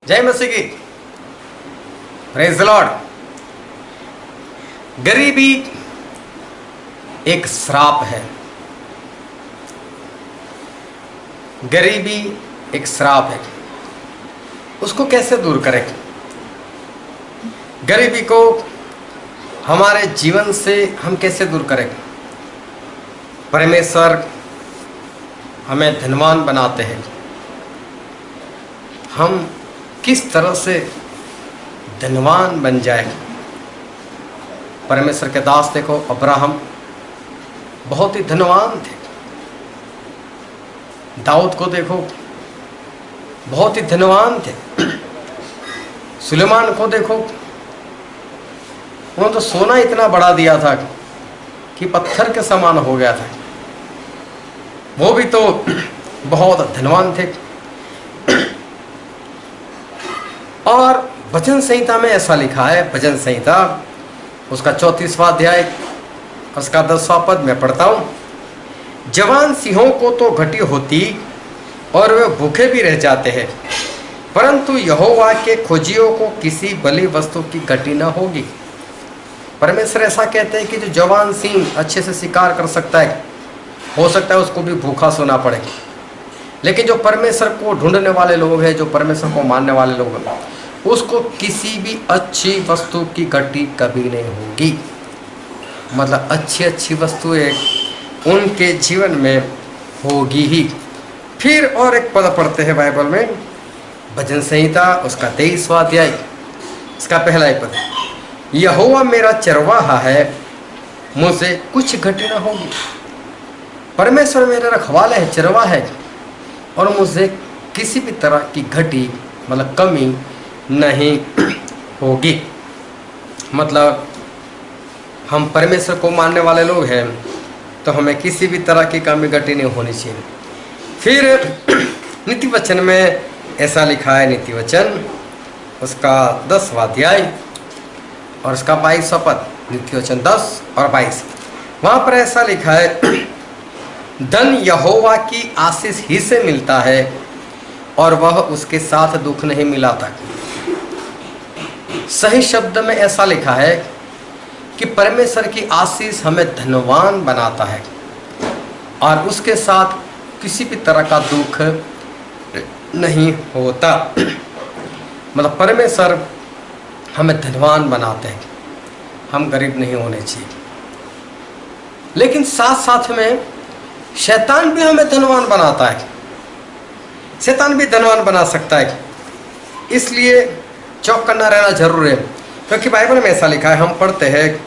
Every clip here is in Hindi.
जय मसीह की। Praise the Lord. गरीबी एक श्राप है। गरीबी एक श्राप है। उसको कैसे दूर करें? गरीबी को हमारे जीवन से हम कैसे दूर करें? परमेश्वर हमें धनवान बनाते हैं। हम किस तरह से धनवान बन जाए? परमेश्वर के दास देखो, अब्राहम बहुत ही धनवान थे। दाऊद को देखो, बहुत ही धनवान थे। सुलेमान को देखो, उन्होंने तो सोना इतना बढ़ा दिया था कि पत्थर के समान हो गया था। वो भी तो बहुत धनवान थे। और भजन संहिता में ऐसा लिखा है, भजन संहिता उसका 34वां अध्याय उसका 10वां पद में पढ़ता हूँ। जवान सिंहों को तो घटी होती और वे भूखे भी रह जाते हैं, परंतु यहोवा के खोजियों को किसी बलि वस्तु की घटी न होगी। परमेश्वर ऐसा कहते हैं कि जो जवान सिंह अच्छे से शिकार कर सकता है, हो सकता है उसको भी भूखा सोना पड़े, लेकिन जो परमेश्वर को ढूंढने वाले लोग हैं, जो परमेश्वर को मानने वाले लोग हैं, उसको किसी भी अच्छी वस्तु की घटी कभी नहीं होगी। मतलब अच्छी अच्छी वस्तुएं उनके जीवन में होगी ही। फिर और एक पद पढ़ते हैं बाइबल में, भजन संहिता उसका 23वां अध्याय इसका पहला ही पद, यहोवा मेरा चरवाहा है, मुझे कुछ घटी न होगी। परमेश्वर मेरा रखवाला है, चरवाहा है, और मुझे किसी भी तरह की घटी मतलब कमी नहीं होगी। मतलब हम परमेश्वर को मानने वाले लोग हैं तो हमें किसी भी तरह की कमी घटी नहीं होनी चाहिए। फिर नीति वचन में ऐसा लिखा है, नीति वचन उसका 10वां अध्याय और उसका 22वां पद, नीति वचन 10 और 22, वहाँ पर ऐसा लिखा है, धन यहोवा की आशीष ही से मिलता है और वह उसके साथ दुख नहीं मिलाता। सही शब्द में ऐसा लिखा है कि परमेश्वर की आशीष हमें धनवान बनाता है और उसके साथ किसी भी तरह का दुख नहीं होता। मतलब परमेश्वर हमें धनवान बनाते हैं, हम गरीब नहीं होने चाहिए। लेकिन साथ साथ में शैतान भी हमें धनवान बनाता है। शैतान भी धनवान बना सकता है, इसलिए चौकन्ना रहना जरूर है। क्योंकि बाइबल में ऐसा लिखा है, हम पढ़ते हैं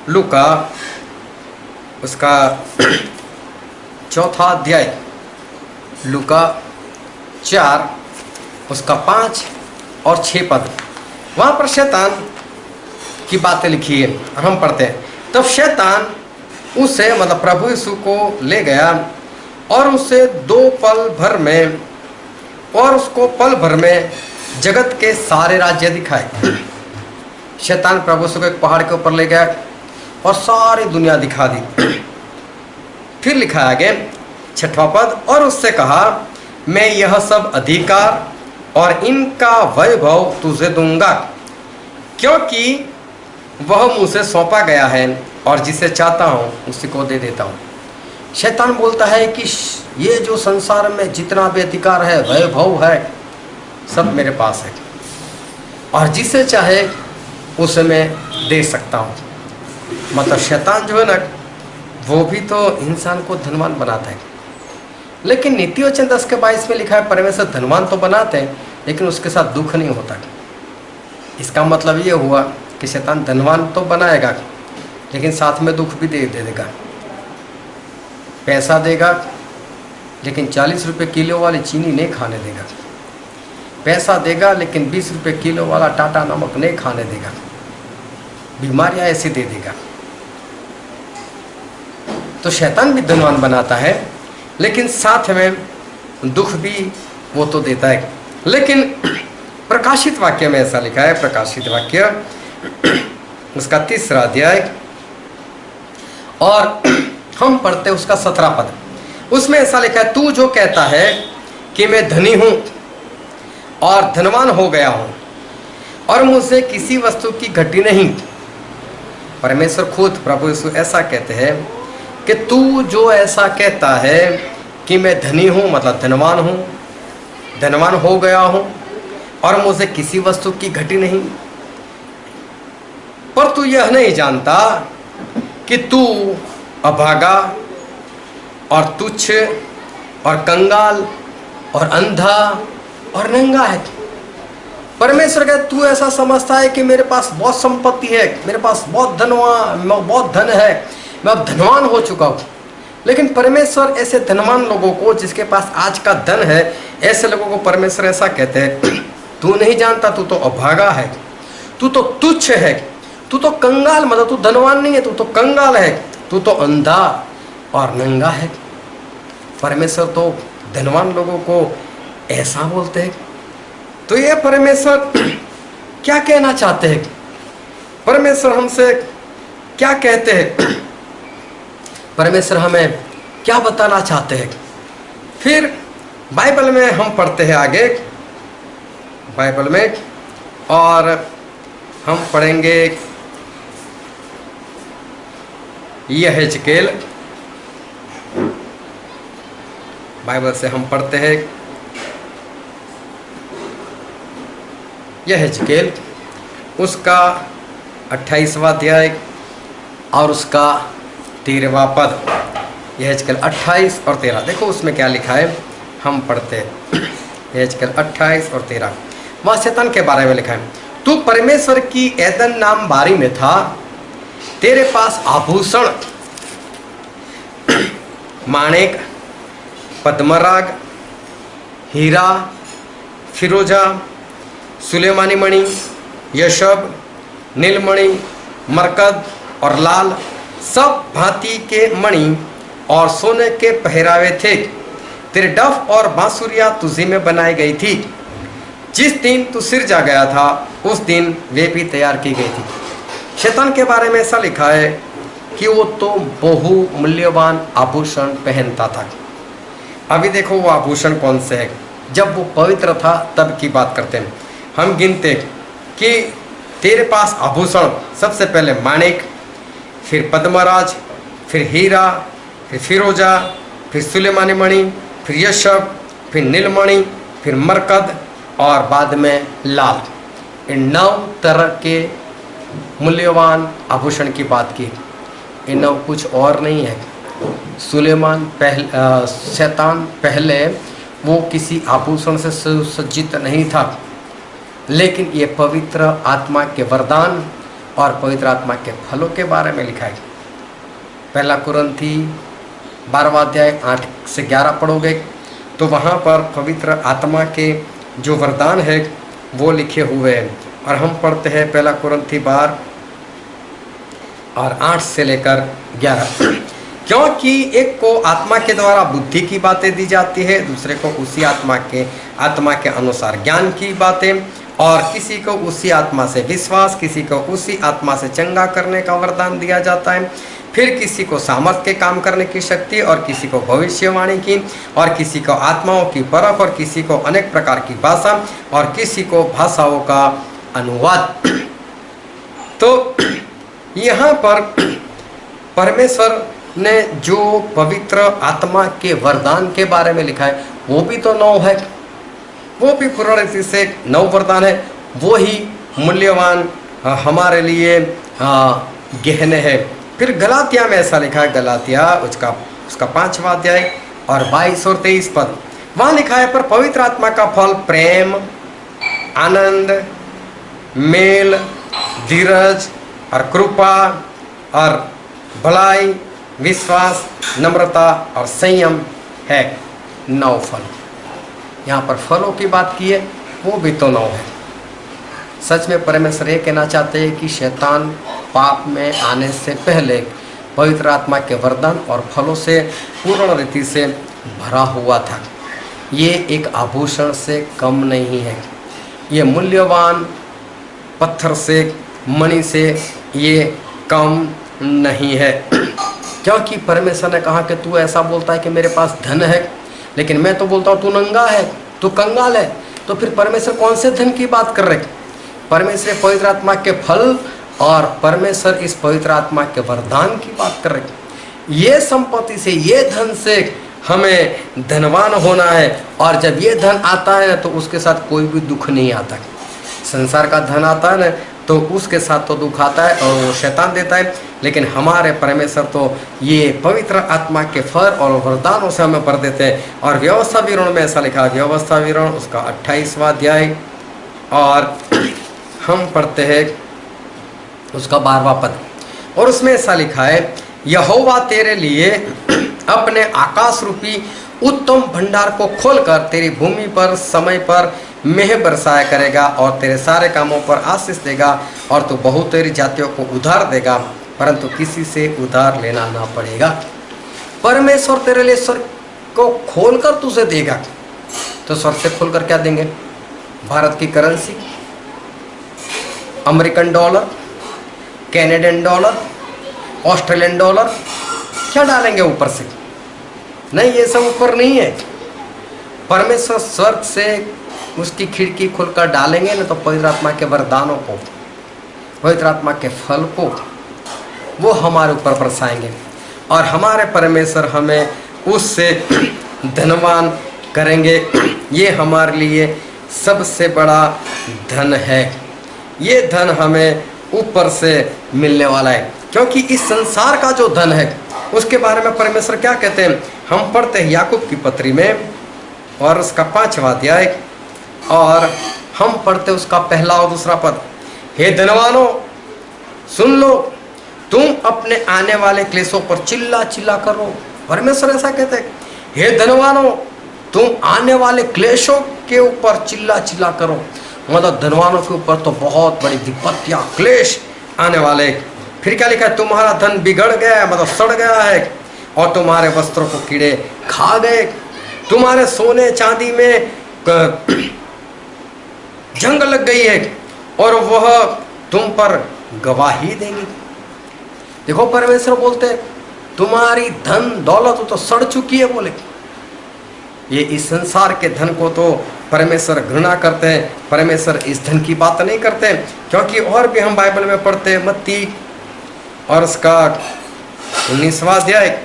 लूका उसका 4वां अध्याय, लूका 4 उसका 5 और 6 पद, वहाँ पर शैतान की बातें लिखी है और हम पढ़ते हैं, तब शैतान उसे मतलब प्रभु यीशु को ले गया और उसे 2 पल भर में और उसको पल भर में जगत के सारे राज्य दिखाए। शैतान प्रभु यीशु को एक पहाड़ के ऊपर ले गया और सारी दुनिया दिखा दी। फिर लिखा है आगे 6वां पद, और उससे कहा, मैं यह सब अधिकार और इनका वैभव तुझे दूंगा, क्योंकि वह मुझसे सौंपा गया है और जिसे चाहता हूँ उसी को दे देता हूँ। शैतान बोलता है कि ये जो संसार में जितना भी अधिकार है, वैभव है, सब मेरे पास है और जिसे चाहे उसे मैं दे सकता हूँ। मतलब शैतान जो है ना, वो भी तो इंसान को धनवान बनाता है। लेकिन नीति वचन 10 के 22 में लिखा है, परमेश्वर धनवान तो बनाते हैं लेकिन उसके साथ दुख नहीं होता। इसका मतलब ये हुआ कि शैतान धनवान तो बनाएगा लेकिन साथ में दुख भी दे देगा। पैसा देगा लेकिन 40 रुपये किलो वाली चीनी नहीं खाने देगा। पैसा देगा लेकिन 20 रुपये किलो वाला टाटा नमक नहीं खाने देगा। बीमारियां ऐसे दे देगा। तो शैतान भी धनवान बनाता है लेकिन साथ में दुख भी वो तो देता है। लेकिन प्रकाशित वाक्य में ऐसा लिखा है, प्रकाशित वाक्य उसका 3रा अध्याय और हम पढ़ते उसका 17 पद, उसमें ऐसा लिखा है, तू जो कहता है कि मैं धनी हूँ और धनवान हो गया हूँ और मुझसे किसी वस्तु की घटी नहीं। परमेश्वर खुद प्रभु यीशु ऐसा कहते हैं कि तू जो ऐसा कहता है कि मैं धनी हूँ, मतलब धनवान हूँ, धनवान हो गया हूँ और मुझे किसी वस्तु की घटी नहीं, पर तू यह नहीं जानता कि तू अभागा और तुच्छ और कंगाल और अंधा और नंगा है। परमेश्वर कहता तू ऐसा समझता है कि मेरे पास बहुत संपत्ति है, मेरे पास बहुत धन है, मैं अब धनवान हो चुका हूँ। लेकिन परमेश्वर ऐसे धनवान लोगों को, जिसके पास आज का धन है, ऐसे लोगों को परमेश्वर ऐसा कहते हैं तू नहीं जानता, तू तो अभागा है, तू तो तुच्छ है, तू तो कंगाल, मतलब तू धनवान नहीं है, तू तो कंगाल है, तू तो अंधा और नंगा है। परमेश्वर तो धनवान लोगों को ऐसा बोलते हैं। तो ये परमेश्वर क्या कहना चाहते हैं? परमेश्वर हमसे क्या कहते हैं? परमेश्वर हमें क्या बताना चाहते हैं? फिर बाइबल में हम पढ़ते हैं आगे, बाइबल में, और हम पढ़ेंगे यहेजकेल। बाइबल से हम पढ़ते हैं यहेजकेल, उसका 28वां अध्याय और उसका 13वां पद। यहेजकेल 28 और 13, देखो उसमें क्या लिखा है, हम पढ़ते हैं यहेजकेल 28 और 13। वहाँ शैतान के बारे में लिखा है, तू परमेश्वर की एदन नाम बारी में था, तेरे पास आभूषण माणिक, पद्मराग, हीरा, फिरोजा, सुलेमानी मणि, यशब, नीलमणि, मरकद और लाल, सब भांति के मणि और सोने के पहरावे थे। तेरे डफ और बांसुरियां तुझी में बनाई गई थी। जिस दिन तू सिरजा गया था उस दिन वे भी तैयार की गई थी। शैतान के बारे में ऐसा लिखा है कि वो तो बहु मूल्यवान आभूषण पहनता था। अभी देखो वो आभूषण कौन से है। जब वो पवित्र था तब की बात करते हैं। हम गिनते कि तेरे पास आभूषण, सबसे पहले माणिक, फिर पद्मराज, फिर हीरा, फिर फिरोजा, फिर सुलेमानी मणि, फिर यशब, फिर नीलमणि, फिर मरकद और बाद में लाल। इन 9 तरह के मूल्यवान आभूषण की बात की। इन 9 कुछ और नहीं है। शैतान पहले वो किसी आभूषण से सुसज्जित नहीं था, लेकिन ये पवित्र आत्मा के वरदान और पवित्र आत्मा के फलों के बारे में लिखा है। पहला कुरिन्थी 12वां अध्याय 8 से 11 पढ़ोगे तो वहाँ पर पवित्र आत्मा के जो वरदान है वो लिखे हुए हैं। और हम पढ़ते हैं पहला कुरिन्थी 12 और 8 से लेकर 11। क्योंकि एक को आत्मा के द्वारा बुद्धि की बातें दी जाती है, दूसरे को उसी आत्मा के अनुसार ज्ञान की बातें, और किसी को उसी आत्मा से विश्वास, किसी को उसी आत्मा से चंगा करने का वरदान दिया जाता है। फिर किसी को सामर्थ के काम करने की शक्ति, और किसी को भविष्यवाणी की, और किसी को आत्माओं की परख, और किसी को अनेक प्रकार की भाषा, और किसी को भाषाओं का अनुवाद। तो यहाँ पर परमेश्वर ने जो पवित्र आत्मा के वरदान के बारे में लिखा है वो भी तो 9 है, वो भी पूर्ण रीति से 9 वरदान है। वो ही मूल्यवान हमारे लिए गहने हैं। फिर गलातिया में ऐसा लिखा है, गलातिया उसका 5वां अध्याय और 22 और 23 पद। वहाँ लिखा है, पर पवित्र आत्मा का फल प्रेम, आनंद, मेल, धीरज और कृपा और भलाई, विश्वास, नम्रता और संयम है। 9 फल। यहाँ पर फलों की बात की है, वो भी तो 9 है। सच में परमेश्वर ये कहना चाहते हैं कि शैतान पाप में आने से पहले पवित्र आत्मा के वरदान और फलों से पूर्ण रीति से भरा हुआ था। ये एक आभूषण से कम नहीं है। ये मूल्यवान पत्थर से, मणि से ये कम नहीं है। क्योंकि परमेश्वर ने कहा कि तू ऐसा बोलता है कि मेरे पास धन है, लेकिन मैं तो बोलता हूँ तू नंगा है, तू कंगाल है। तो फिर परमेश्वर कौन से धन की बात कर रहे? परमेश्वर पवित्र आत्मा के फल और परमेश्वर इस पवित्र आत्मा के वरदान की बात कर रहे। ये संपत्ति से, ये धन से हमें धनवान होना है, और जब ये धन आता है ना तो उसके साथ कोई भी दुख नहीं आता। संसार का धन आता है ना तो उसके साथ तो दुख आता है और वो शैतान देता है, लेकिन हमारे परमेश्वर तो ये पवित्र आत्मा के फल और वरदानों से हमें भर देते हैं। और व्यवस्था विवरण में ऐसा लिखा है, व्यवस्था विवरण उसका 28वां अध्याय, और हम पढ़ते हैं उसका 12वां पद, और उसमें ऐसा लिखा है, यहोवा तेरे लिए अपने आकाश रूपी उत्तम भंडार को खोलकर तेरी भूमि पर समय पर मेह बरसाया करेगा और तेरे सारे कामों पर आशीष देगा, और तू बहुत तेरी जातियों को उधार देगा, परंतु किसी से उधार लेना ना पड़ेगा। परमेश्वर तेरे लिए स्वर्ग को खोलकर तुझे देगा। तो स्वर्ग से खोलकर क्या देंगे? भारत की currency, American dollar, Canadian dollar, Australian dollar, क्या डालेंगे ऊपर से? नहीं, ये सब ऊपर नहीं है। परमेश्वर स्वर्ग से उसकी खिड़की खोलकर डालेंगे ना तो पवित्र आत्मा के वरदानों को, पवित्र आत्मा के फल को वो हमारे ऊपर बरसाएंगे, और हमारे परमेश्वर हमें उससे धनवान करेंगे। ये हमारे लिए सबसे बड़ा धन है। ये धन हमें ऊपर से मिलने वाला है, क्योंकि इस संसार का जो धन है उसके बारे में परमेश्वर क्या कहते हैं? हम पढ़ते हैं याकूब की पत्री में और उसका 5वां अध्याय, और हम पढ़ते उसका 1 और 2 पद। हे धनवानों सुन लो, तुम अपने आने वाले क्लेशों पर चिल्ला चिल्ला करो। परमेश्वर ऐसा कहते हैं, हे धनवानों तुम आने वाले क्लेशों के ऊपर चिल्ला चिल्ला करो। मतलब धनवानों के ऊपर तो बहुत बड़ी विपत्तियां, क्लेश आने वाले। फिर क्या लिखा है? तुम्हारा धन बिगड़ गया है, मतलब सड़ गया है, और तुम्हारे वस्त्रों को कीड़े खा गए। तुम्हारे सोने चांदी में जंग लग गई है, और वह तुम पर गवाही देंगी। देखो परमेश्वर बोलते हैं तुम्हारी धन दौलत तो सड़ चुकी है। बोले ये इस संसार के धन को तो परमेश्वर घृणा करते हैं। परमेश्वर इस धन की बात नहीं करते, क्योंकि और भी हम बाइबल में पढ़ते हैं, मत्ती और उसका 19वां अध्याय,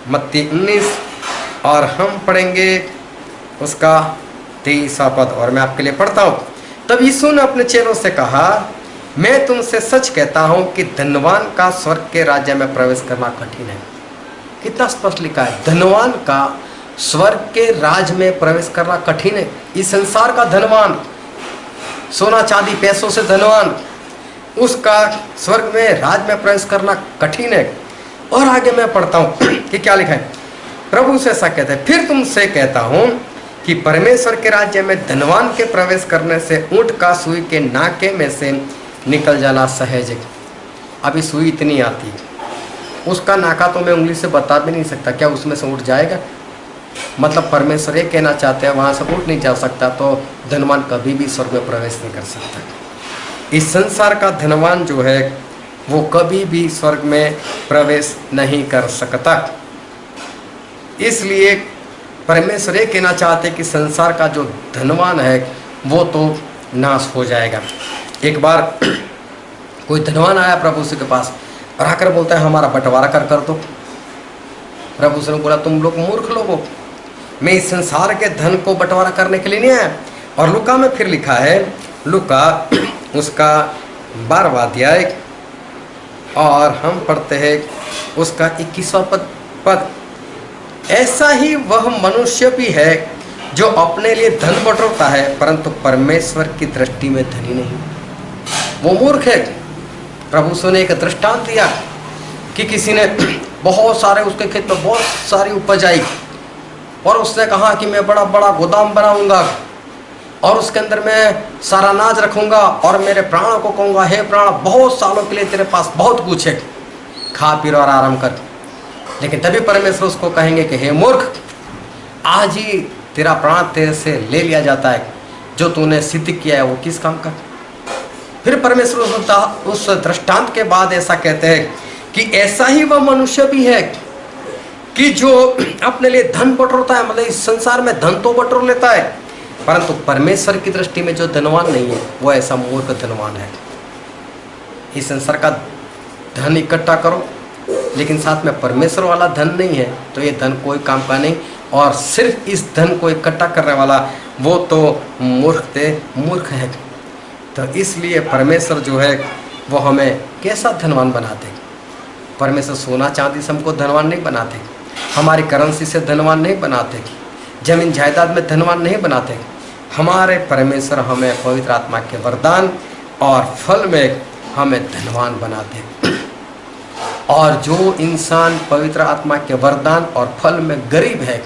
मत्ती 19, और हम पढ़ेंगे उसका 23वां पद, और मैं आपके लिए पढ़ता हूँ। तब यीशु ने अपने चेलों से कहा, मैं तुमसे सच कहता हूँ कि धनवान का स्वर्ग के राज्य में प्रवेश करना कठिन है। कितना स्पष्ट लिखा है, धनवान का स्वर्ग के राज में प्रवेश करना कठिन है। इस संसार का धनवान, सोना चांदी पैसों से धनवान, उसका स्वर्ग में राज में प्रवेश करना कठिन है। और आगे मैं पढ़ता हूँ कि क्या लिखा है। प्रभु से ऐसा कहते हैं, फिर तुमसे कहता हूँ कि परमेश्वर के राज्य में धनवान के प्रवेश करने से ऊँट का सुई के नाके में से निकल जाना सहज है। अभी सुई इतनी आती है, उसका नाका तो मैं उंगली से बता भी नहीं सकता, क्या उसमें से उठ जाएगा? मतलब परमेश्वर ये कहना चाहते हैं वहाँ से उठ नहीं जा सकता, तो धनवान कभी भी स्वर्ग में प्रवेश नहीं कर सकता। इस संसार का धनवान जो है वो कभी भी स्वर्ग में प्रवेश नहीं कर सकता। इसलिए परमेश्वर ये कहना चाहते हैं कि संसार का जो धनवान है वो तो नाश हो जाएगा। एक बार कोई धनवान आया प्रभु से के पास और आकर बोलता है हमारा बंटवारा कर दो। प्रभु से ने बोला तुम लोग मूर्ख लोग हो, मैं इस संसार के धन को बंटवारा करने के लिए नहीं आया। और लुका में फिर लिखा है, लुका उसका 12वां अध्याय, और हम पढ़ते हैं उसका 21वां पद। ऐसा ही वह मनुष्य भी है जो अपने लिए धन बटोरता है, परंतु परमेश्वर की दृष्टि में धनी नहीं, वो मूर्ख है। प्रभु ने एक दृष्टांत दिया कि किसी ने बहुत सारे, उसके खेत में बहुत सारी उपज आई, और उसने कहा कि मैं बड़ा बड़ा गोदाम बनाऊंगा और उसके अंदर मैं सारा अनाज रखूंगा और मेरे प्राणों को कहूँगा, हे प्राण, बहुत सालों के लिए तेरे पास बहुत कुछ है, खा पी और आराम कर। लेकिन तभी परमेश्वर उसको कहेंगे कि हे मूर्ख, आज ही तेरा प्राण तेरे से ले लिया जाता है, जो तूने सिद्ध किया है वो किस काम का। फिर परमेश्वर उस दृष्टांत के बाद ऐसा कहते हैं कि ऐसा ही वह मनुष्य भी है कि जो अपने लिए धन बटोरता है, मतलब इस संसार में धन तो बटोर लेता है, परंतु परमेश्वर की दृष्टि में जो धनवान नहीं है वो ऐसा मूर्ख धनवान है। इस संसार का धन इकट्ठा करो, लेकिन साथ में परमेश्वर वाला धन नहीं है तो ये धन कोई काम का नहीं। और सिर्फ इस धन को इकट्ठा करने वाला वो तो मूर्ख है। तो इसलिए परमेश्वर जो है वो हमें कैसा धनवान बनाते। परमेश्वर सोना चांदी से हमको धनवान नहीं बनाते, हमारी करेंसी से धनवान नहीं बनाते, जमीन जायदाद में धनवान नहीं बनाते। हमारे परमेश्वर हमें पवित्र आत्मा के वरदान और फल में हमें धनवान बनाते। और जो इंसान पवित्र आत्मा के वरदान और फल में गरीब है,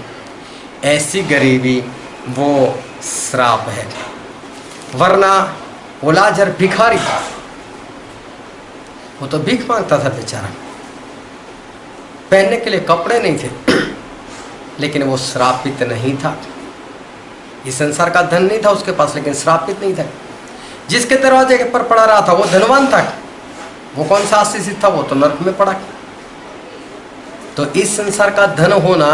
ऐसी गरीबी वो श्राप है। वरना वो लाजर भिखारी था, वो तो भीख मांगता था बेचारा, पहनने के लिए कपड़े नहीं थे, लेकिन वो श्रापित नहीं था। इस संसार का धन नहीं था उसके पास, लेकिन श्रापित नहीं था। जिसके दरवाजे के पर पड़ा रहा था वो धनवान था। वो कौन सा आशीषित था? वो तो नरक में पड़ा। तो इस संसार का धन होना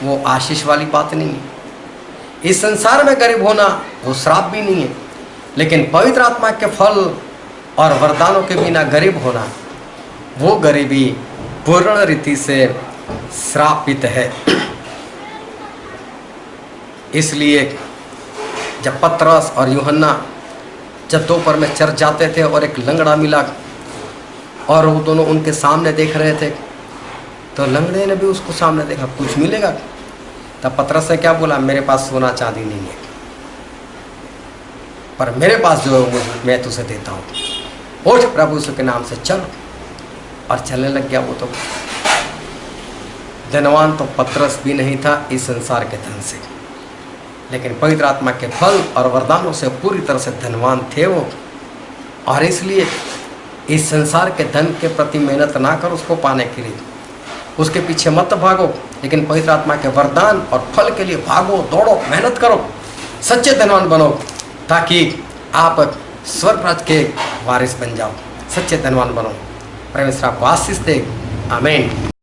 वो आशीष वाली बात नहीं है। इस संसार में गरीब होना वो श्राप भी नहीं है, लेकिन पवित्र आत्मा के फल और वरदानों के बिना गरीब होना वो गरीबी पूर्ण रीति से श्रापित है। इसलिए जब पतरस और यूहन्ना जब दोपहर में चर्च जाते थे और एक लंगड़ा मिला और वो दोनों उनके सामने देख रहे थे, तो लंगड़े ने भी उसको सामने देखा, कुछ मिलेगा? तब पतरस ने क्या बोला? मेरे पास सोना चांदी नहीं है, पर मेरे पास जो है मैं तुझे देता हूँ, उठ प्रभु यीशु के नाम से चल। और चलने लग गया। वो तो धनवान तो पतरस भी नहीं था इस संसार के धन से, लेकिन पवित्र आत्मा के फल और वरदानों से पूरी तरह से धनवान थे वो। और इसलिए इस संसार के धन के प्रति मेहनत ना करो उसको पाने के लिए, उसके पीछे मत भागो, लेकिन पवित्र आत्मा के वरदान और फल के लिए भागो, दौड़ो, मेहनत करो, सच्चे धनवान बनो, ताकि आप स्वर्ग राज्य के वारिस बन जाओ, सच्चे धनवान बनो। परमेश्वर आपको आशीष दे। आमीन।